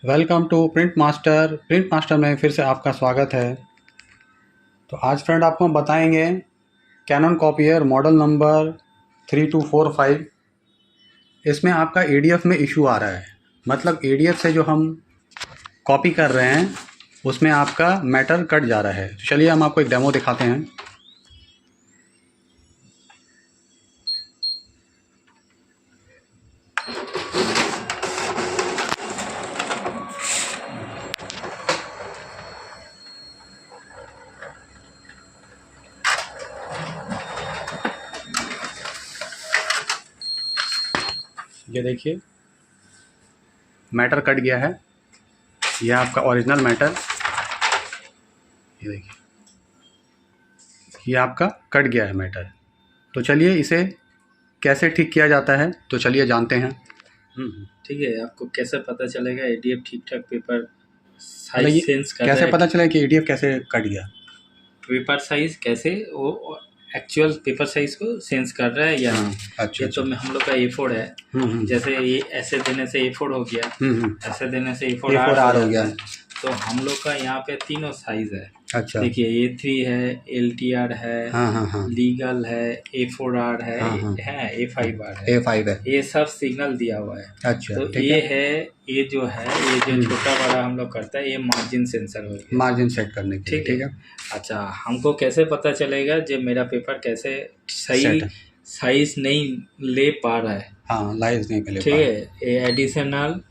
Welcome to print master में फिर से आपका स्वागत है। तो आज फ्रेंड आपको हम बताएंगे कैनन कॉपियर मॉडल नंबर 3245। इसमें आपका एडीएफ में इशू आ रहा है, मतलब एडीएफ से जो हम कॉपी कर रहे हैं उसमें आपका मैटर कट जा रहा है। तो चलिए हम आपको एक डेमो दिखाते हैं। ये देखिए मैटर कट गया है, ये आपका ओरिजिनल मैटर। ये देखिए ये आपका कट गया है मैटर। तो चलिए इसे कैसे ठीक किया जाता है, तो चलिए जानते हैं। ठीक है, आपको कैसे पता चलेगा एडीएफ ठीक ठाक पेपर साइज सेंस कर रहा है? कैसे पता चले कि एडीएफ कैसे कट गया? पेपर साइज कैसे वो एक्चुअल पेपर साइज को सेंस कर रहा है या नहीं। अच्छा, ये तो हम लोग का A4 है। जैसे ये ऐसे देने से A4 हो गया, ऐसे देने से A4 R हो गया। तो हम लोग का यहाँ पे तीनों साइज है। अच्छा, देखिए A3 है, LTR है, लीगल है, A4R है, A5R है, A5 है। ये सब सिग्नल दिया हुआ है। अच्छा, तो ये जो छोटा बड़ा हम लोग करता है, ये मार्जिन सेंसर हो गया, मार्जिन सेट करने के लिए। ठीक है। अच्छा, हमको कैसे पता चलेगा जब मेरा पेपर कैसे सही साइज नहीं ले पा रहा है? लाइज नहीं मिले। ठीक है, ये एडिशनल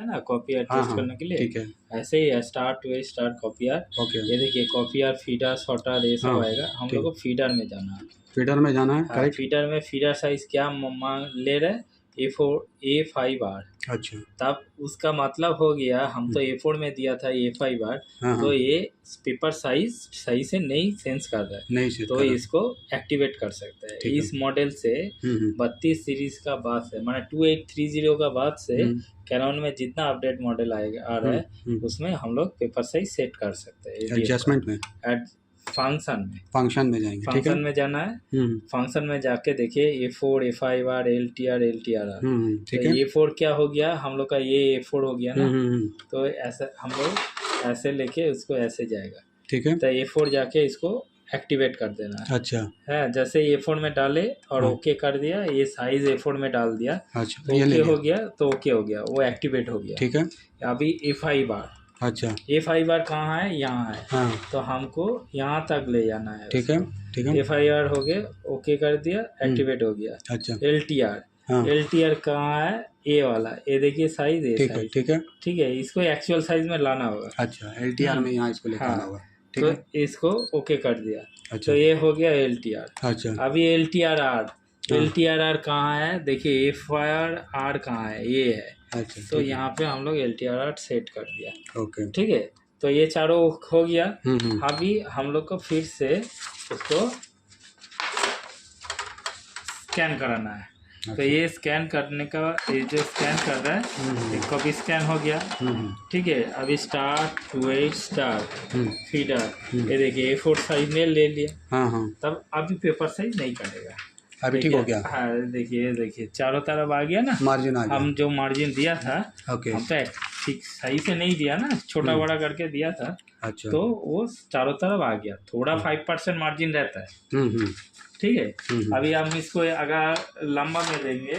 है ना, कॉपी टेस्ट करने के लिए। ठीक है। ऐसे ही स्टार्ट कॉपियर। ओके। ये देखिए कॉपियर, फीडर, शॉर्टर, ये सब आएगा। हम लोग को फीडर में जाना है। फीडर में जाना है, करेक्ट। फीडर में फीडर साइज क्या मांग ले रहे? A5R। अच्छा, तब उसका मतलब हो गया, हम तो A4 में दिया था A5R, तो ये पेपर साइज सही से नहीं सेंस कर रहा है, नहीं तो इसको एक्टिवेट कर सकते हैं। इस मॉडल से 32 सीरीज का बाद से, माने 2830 का बाद से कैनन में जितना अपडेट मॉडल आ रहा है उसमें हम लोग पेपर साइज सेट कर सकते हैं। एडजस्टमेंट में, फंक्शन में जाएंगे। फंक्शन में जाना है। फंक्शन में जाके देखिए A4, A5R, LTR। ठीक तो है। A4 क्या हो गया हम लोग का, ये A4 हो गया ना। तो ऐसा हम लोग ऐसे लेके उसको ऐसे जाएगा। ठीक है। तो A4 जाके इसको एक्टिवेट कर देना है। अच्छा है, जैसे A4 में डाले और ओके कर दिया, ये साइज A4 में डाल दिया। अच्छा, तो ओके हो गया, तो ओके हो गया, वो एक्टिवेट हो गया। ठीक है। अभी A5R। अच्छा, A5R कहाँ है? यहाँ है। तो हमको यहाँ तक ले जाना है। ठीक है। A5R हो गया, ओके कर दिया, एक्टिवेट हो गया। अच्छा, LTR कहाँ है? ए वाला, ये देखिए साइज है। ठीक है, इसको एक्चुअल साइज में लाना होगा। अच्छा, LTR में यहाँ इसको लेकर आना होगा। तो इसको ओके कर दिया। अच्छा, तो ये हो गया LTR। अच्छा, अभी LTR कहाँ है? देखिए A5R कहाँ है? ये है। अच्छा, तो यहाँ पे हम लोग LTR सेट कर दिया। ओके, ठीक है। तो ये चारों हो गया। अभी हम लोग को फिर से उसको स्कैन कराना है। अच्छा। तो ये स्कैन करने का, ये जो स्कैन कर रहा है, एक कॉपी स्कैन हो गया। ठीक है। अभी स्टार्ट फीडर, ये देखिए A4 साइज में ले लिया। तब अभी पेपर साइज नहीं करेगा। अभी ठीक हो गया। हाँ, देखिए चारों तरफ आ गया ना, मार्जिन आ गया। हम जो मार्जिन दिया था, हम तो ठीक सही से नहीं दिया ना, छोटा बड़ा करके दिया था। अच्छा, तो वो चारों तरफ आ गया। थोड़ा 5% मार्जिन रहता है। ठीक है। अभी हम इसको अगर लंबा में देंगे,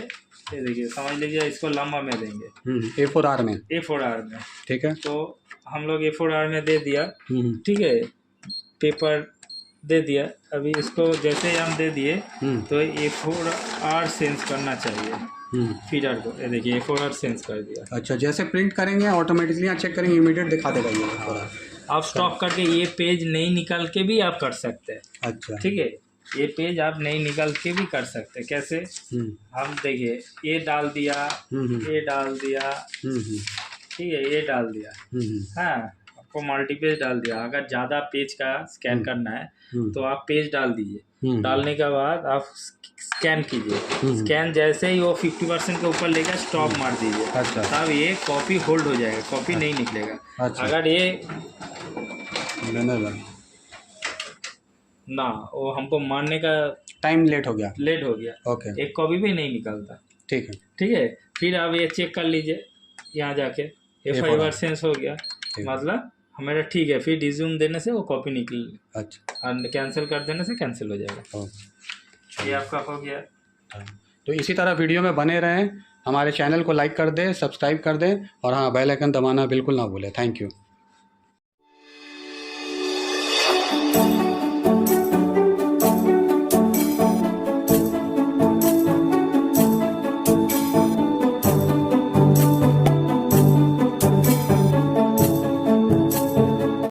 ये देखिए समझ लीजिए, इसको लंबा में देंगे A4R में। ठीक है। तो हम लोग A4R में दे दिया। ठीक है, पेपर दे दिया। अभी इसको जैसे हम दे दिए तो A4R सेंस करना चाहिए फीडर को। ये देखिए A4R सेंस कर दिया। अच्छा, जैसे प्रिंट करेंगे ऑटोमेटिकली यहाँ चेक करेंगे, इमीडिएट दिखा देगा ये A4R। आप स्टॉप करके ये पेज नहीं निकाल के भी आप कर सकते हैं। अच्छा, ठीक है, ये पेज आप नहीं निकाल के भी कर सकते हैं। कैसे? हम देखिए, ये डाल दिया, ये डाल दिया। ठीक है, ये डाल दिया। हाँ, आपको मल्टीपेज डाल दिया। अगर ज़्यादा पेज का स्कैन करना है तो आप पेज डाल दीजिए। डालने के बाद आप स्कैन कीजिए। स्कैन जैसे ही वो 50% के ऊपर लेगा, स्टॉप मार दीजिए। अच्छा, तब ये कॉपी होल्ड हो जाएगा, कॉपी नहीं निकलेगा। अच्छा, अगर ये ना, वो हमको मारने का टाइम लेट हो गया। ओके, एक कॉपी भी नहीं निकलता। ठीक है। फिर अब ये चेक कर लीजिए, यहाँ जाके F5 सेंस हो गया, मतलब हमारा ठीक है। फिर रिज्यूम देने से वो कॉपी निकल, अच्छा, और कैंसिल कर देने से कैंसिल हो जाएगा। ये आपका हो गया। तो इसी तरह वीडियो में बने रहें, हमारे चैनल को लाइक कर दें, सब्सक्राइब कर दें, और हाँ बेल आइकन दबाना बिल्कुल ना भूलें। Thank you.